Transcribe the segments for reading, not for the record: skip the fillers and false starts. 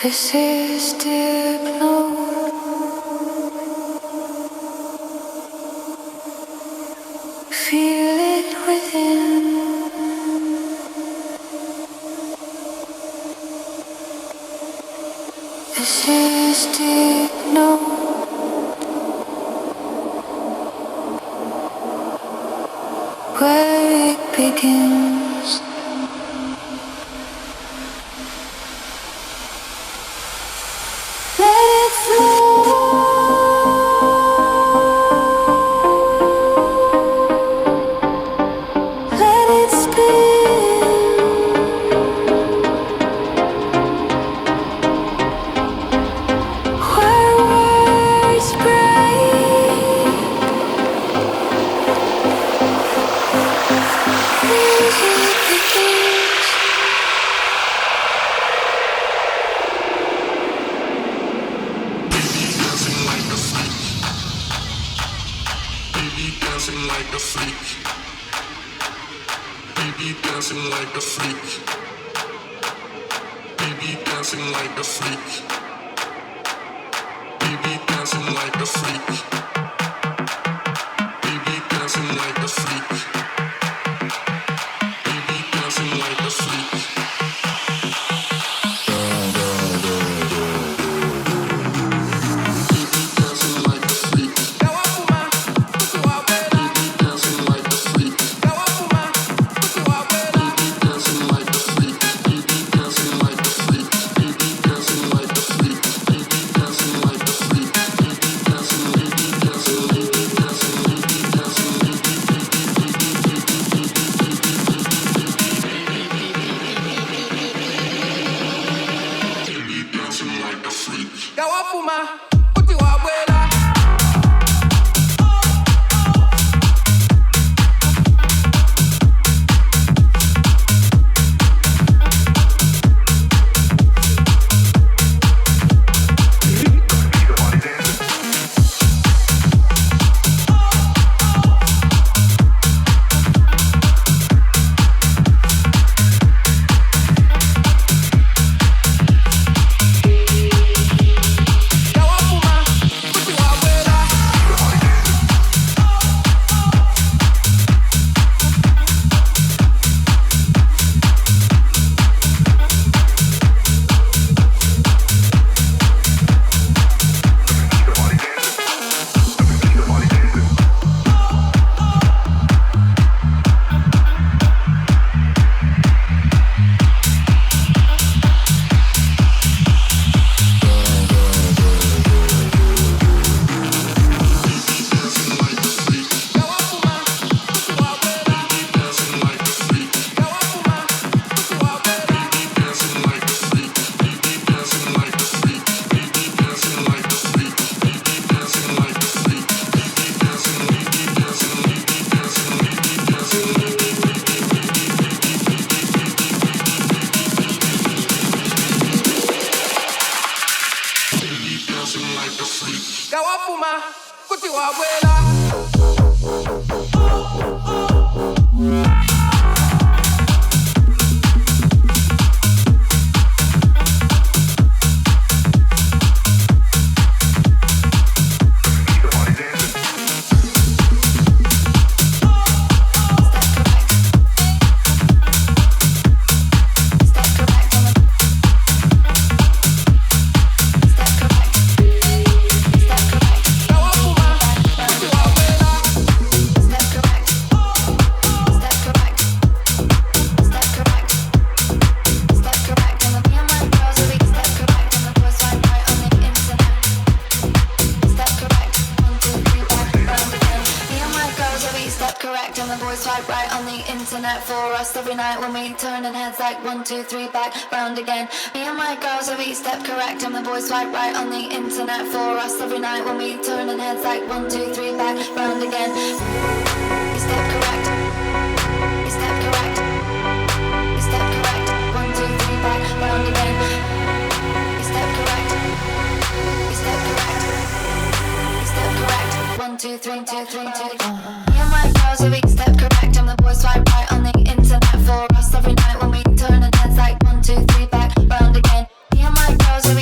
This is DIPNOTE. Feel it within. This is DIPNOTE. Where it begins. Every night when we turning heads like 1, 2, 3 back round again. Me and my girls are each step correct and the boys swipe right on the internet for us every night when we turning heads like 1, 2, 3 back round again. You step correct. You step correct. You step correct. 1, 2, 3 back round again. You step correct. You step correct. You step correct. 1, 2, 3, 2, 3, 2. Me and my girls are each step correct and the boys swipe right on the internet for us every night when we turning heads like 1, 2, 3 back round again. Me and my girls are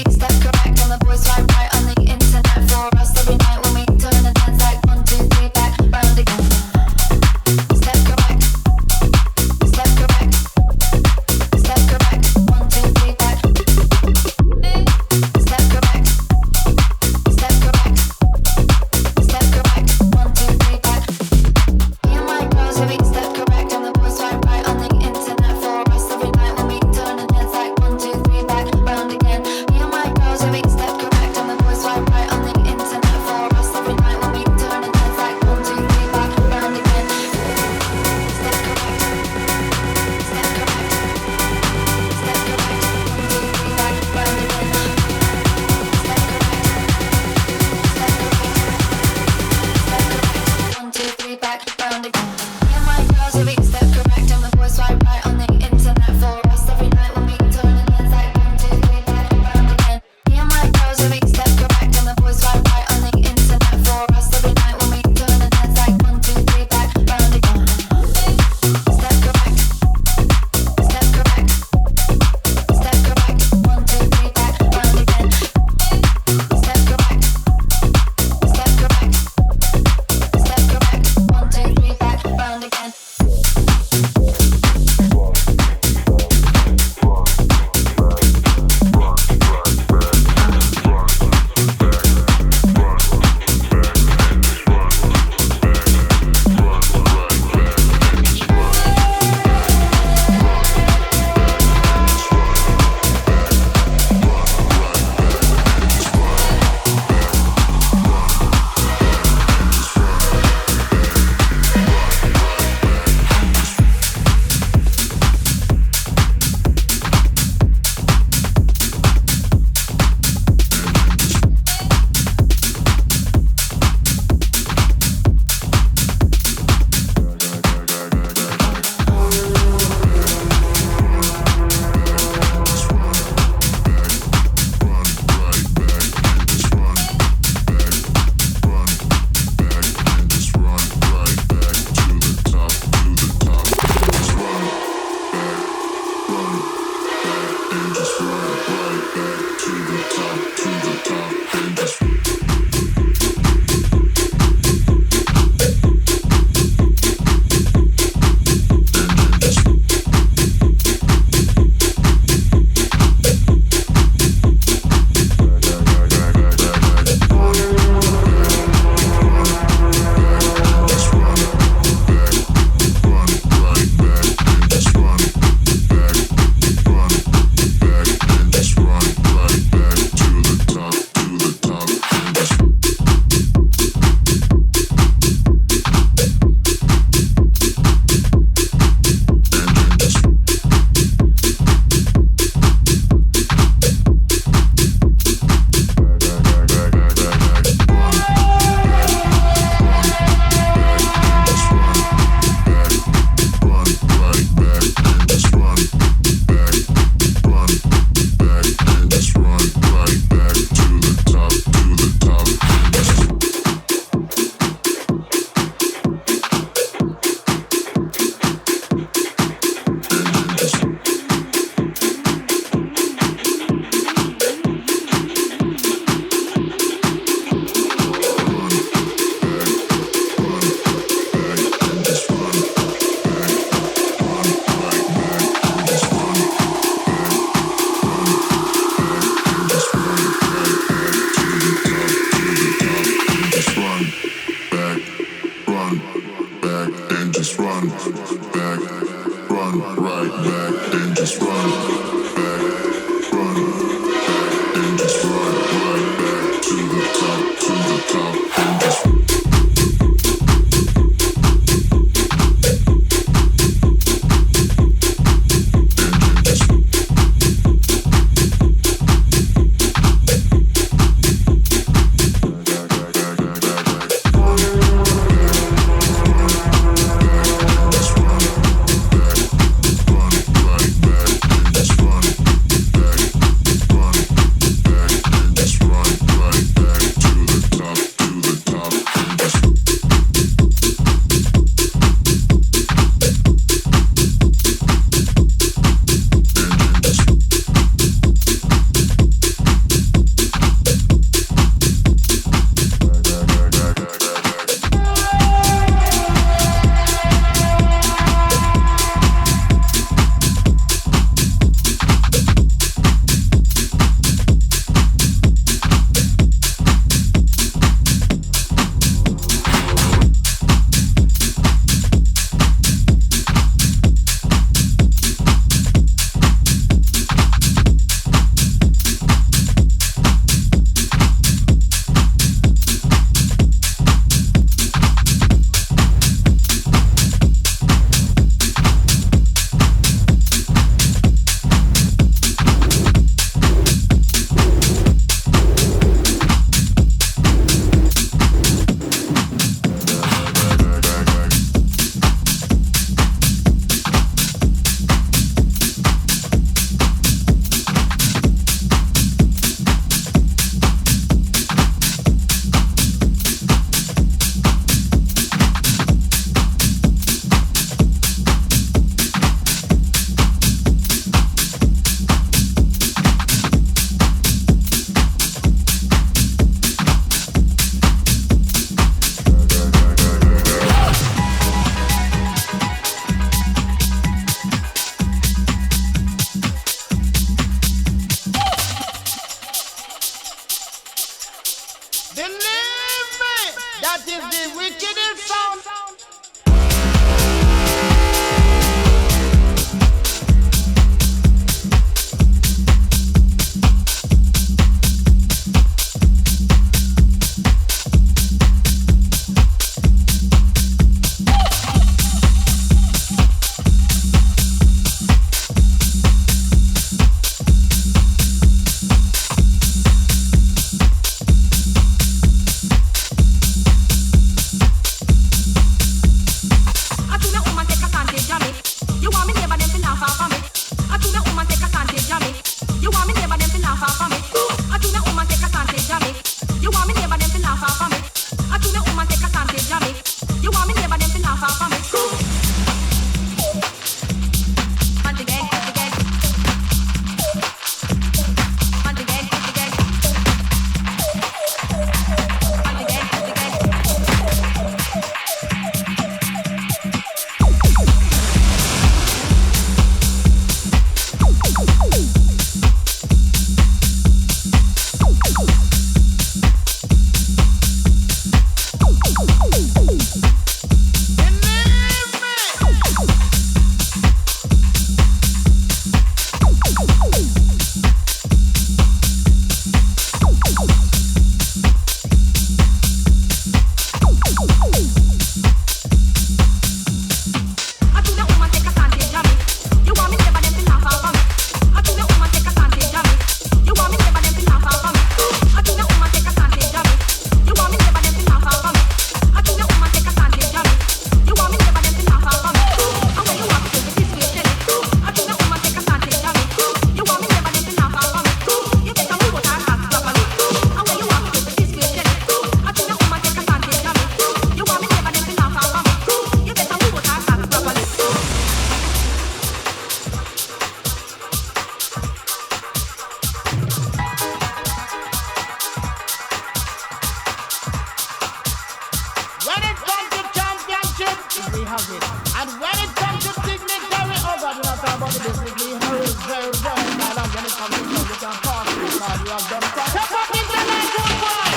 it. And when it comes to dignitary, oh God, we're not talking about the business. Dignitary is very, very violent when it comes to love. You can pass it because you have done something. Step up intellectual part.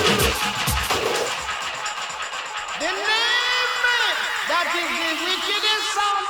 The name that is the wickedest sound.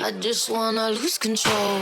I just wanna lose control.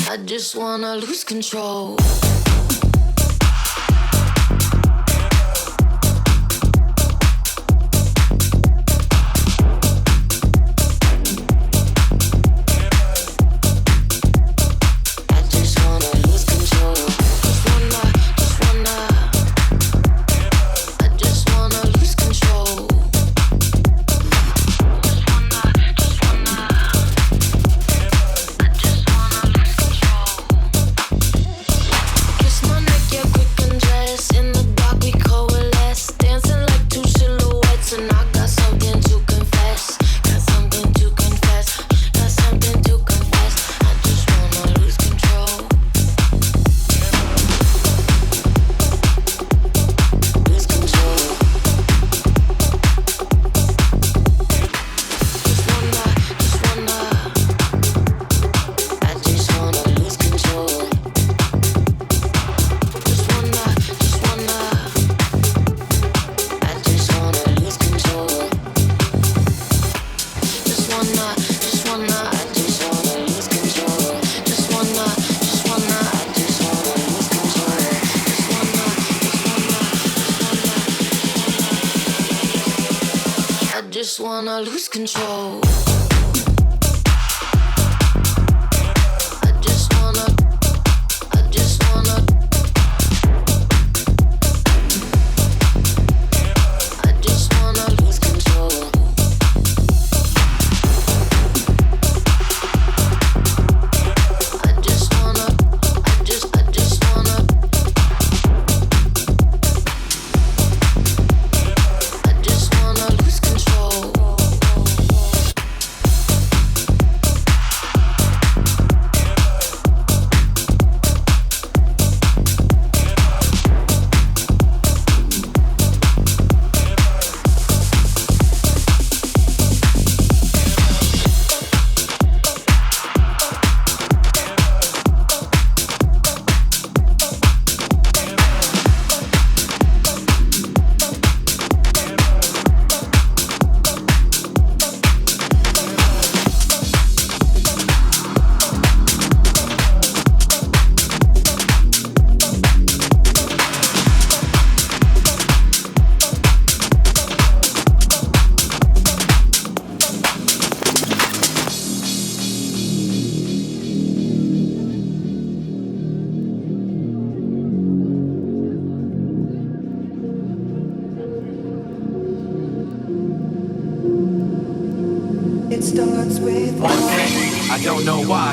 I just wanna lose control. just wanna lose control.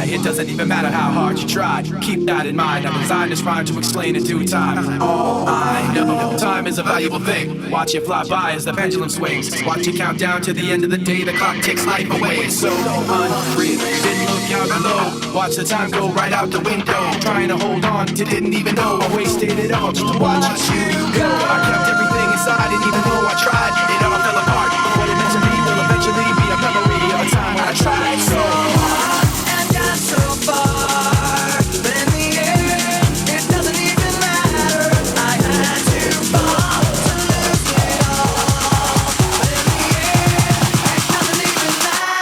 It doesn't even matter how hard you try. Keep that in mind. I designed this rhyme to explain in due time. All I know, time is a valuable thing. Watch it fly by as the pendulum swings. Watch it count down to the end of the day. The clock takes life away. It's so unreal. Didn't look out below. Watch the time go right out the window. Trying to hold on to didn't even know I wasted it all just to watch you go. I kept everything inside, and even though I tried, it all fell apart. What it meant to be will eventually be a memory of a time when I tried so hard. So far, but in the end, it doesn't even matter. I had to fall to lose it all. But in the end, it doesn't even matter.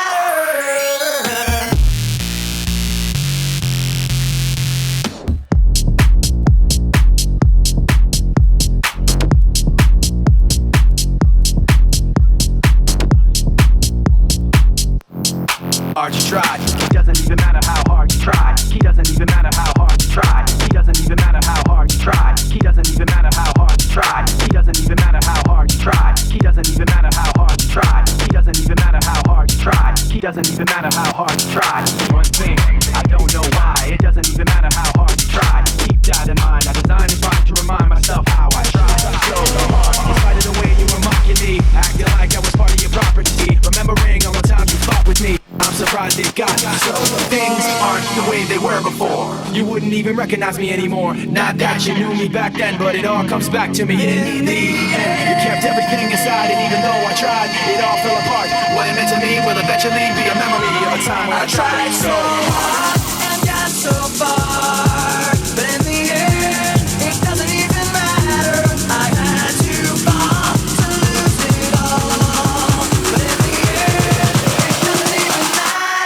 Hard you tried. It doesn't even matter how hard you try. He doesn't even matter how hard you try. He doesn't even matter how hard you try. He doesn't even matter how hard you try. He doesn't even matter how hard you try. He doesn't even matter how hard you try. He doesn't even matter how hard you try. He doesn't even matter how hard you try. One thing, I don't know why. It doesn't even matter how hard you try. Keep that in mind. I designed this rhyme to remind myself how I tried. So hard, in spite of the way you were mocking me, acting like I was part of your property. Remembering all the times you fought with me. I'm surprised it got so. Things aren't the way they were before. You wouldn't even recognize me anymore. Not that you knew me back then, but it all comes back to me in the end. You kept everything inside, and even though I tried, it all fell apart. What it meant to me will eventually be a memory of a time when I tried so hard and got so far. But in the end, it doesn't even matter. I had to fall to lose it all. But in the end, it doesn't even matter.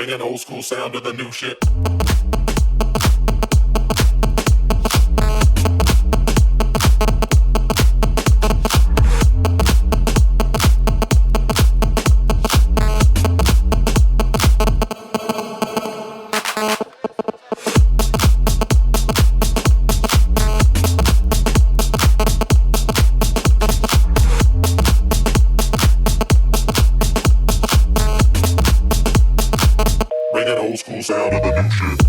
Bringing old school sound to the new shit. Sound of the new shit.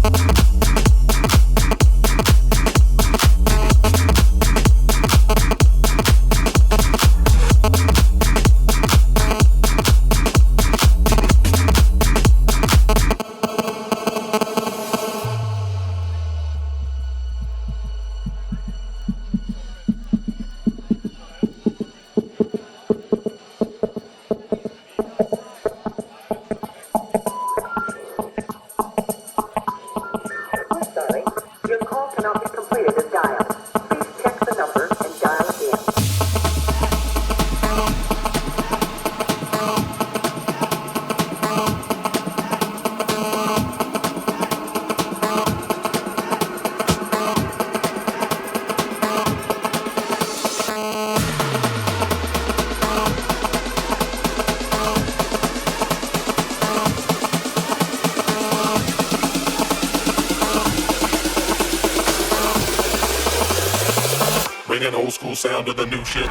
Bringing old school sound to the new shit.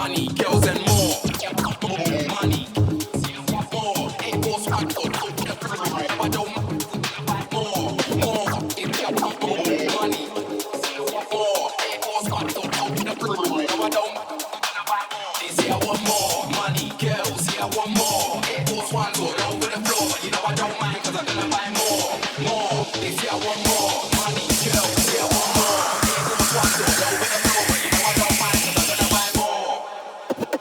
money, girls and more. Money, more. It goes back to I don't more. It money, more. It goes back to I don't. They say I want more money, girls. Say I want more. It goes one all over the floor, but you know I don't mind 'cause I'm gonna buy more. They say I want more money, girls. Say I want more. It goes one all over the floor, but you know I don't mind 'cause I'm gonna buy more.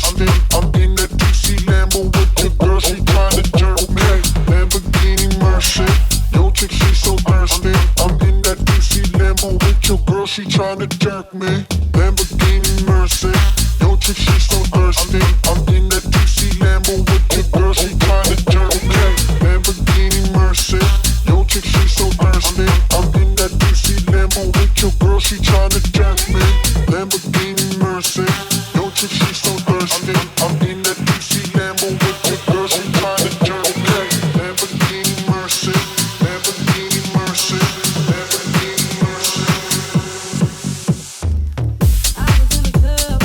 thirsty. I'm in that DC Lambo with your girl, she tryna jerk me. Lamborghini Mercy, yo chick, she so thirsty. I'm in that DC Lambo with your girl, she tryna jerk me. Lamborghini Mercy, yo chick, she so thirsty. I'm in that DC Lambo with your girl, she tryna jerk me. Lamborghini Mercy, yo chick, she so thirsty. I'm in that DC Lambo with your girl, she tryna jerk me. Lamborghini Mercy, yo chick, she so thirsty. I'm in that DC Lambo with your girl, she tryna jerk me. Lamborghini Mercy, Lamborghini Mercy, Lamborghini Mercy. I was in the club,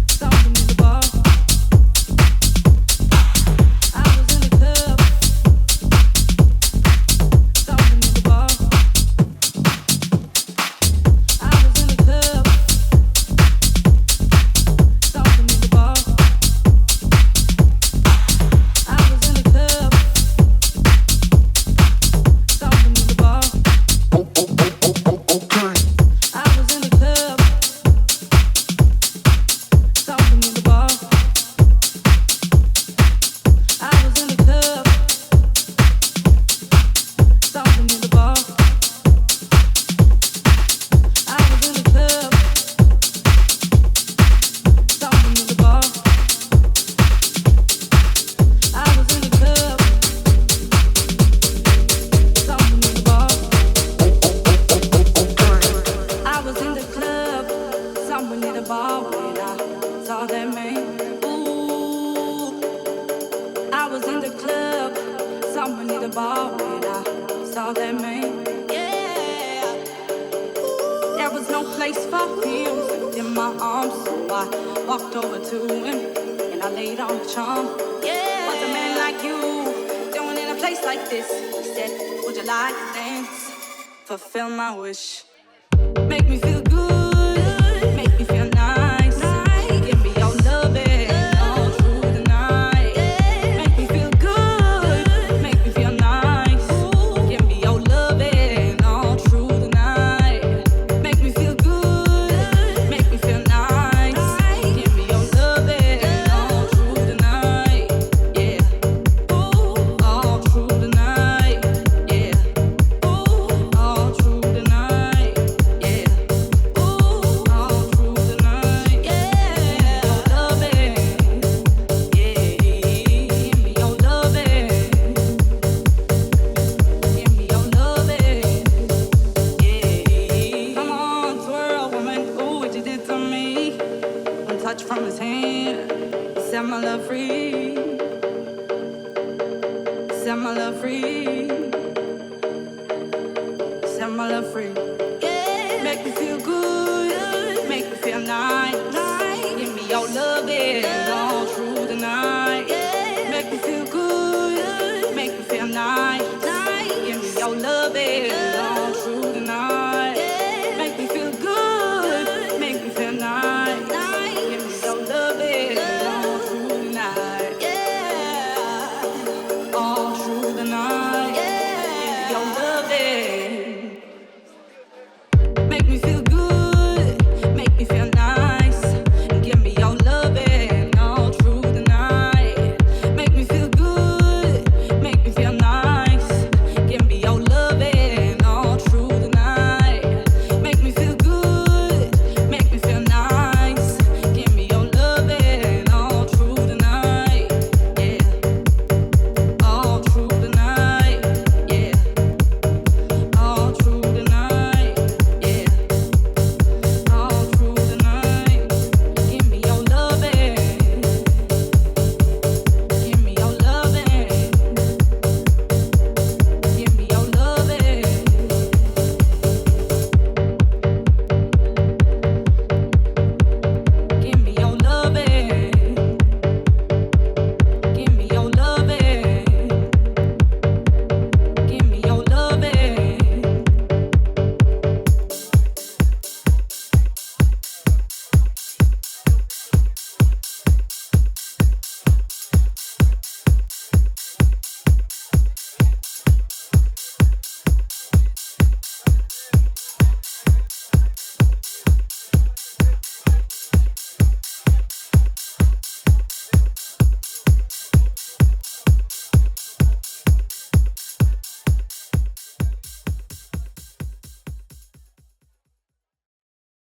something in the bar. I was in the club, something in the bar. I was in the club, something in the bar. I was in the club, something in the bar. Okay. I was in the club, something in the bar. I was in the club, something in the bar. I was in the club, something in the bar. I was in the club, something in the bar. I was in the club, someone in the bar when I saw that man. Ooh, I was in the club, someone in the bar when I saw that man. Yeah, there was no place for him in my arms, so I walked over to him and I laid on the charm. Yeah, what's a man like you doing in a place like this? He said, would you like to dance? Fulfill my wish. Make me feel good, make me feel nice. Give me your loving all through the night. Make me feel good, make me feel nice. Give me your loving all through the night. Make me feel good, make me feel nice. Give me your loving all through the night. Yeah, all through the night. Yeah, all through the night. Yeah. All through the night, yeah. Your loving, yeah. Give me your loving, give me your loving, yeah. Come on, twirl, woman, ooh, what you did to me. One touch from his hand, set my love free, set my love free, set my love free. Make me feel good, make me feel nice. Give me your loving.